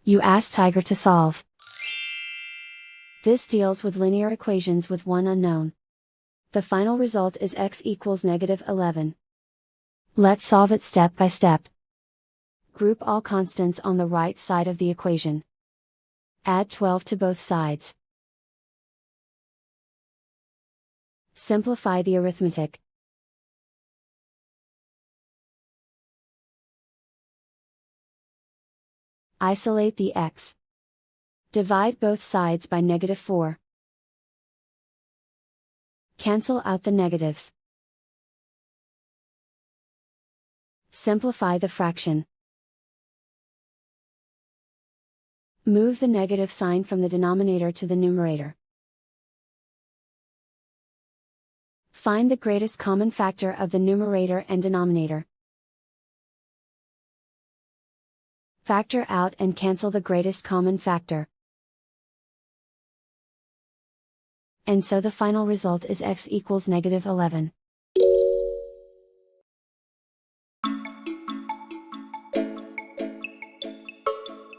You ask Tiger to solve. This deals with linear equations with one unknown. The final result is x equals -11. Let's solve it step by step. Group all constants on the right side of the equation. Add 12 to both sides. Simplify the arithmetic. Isolate the x. Divide both sides by -4. Cancel out the negatives. Simplify the fraction. Move the negative sign from the denominator to the numerator. Find the greatest common factor of the numerator and denominator. Factor out and cancel the greatest common factor. And so the final result is x equals -11.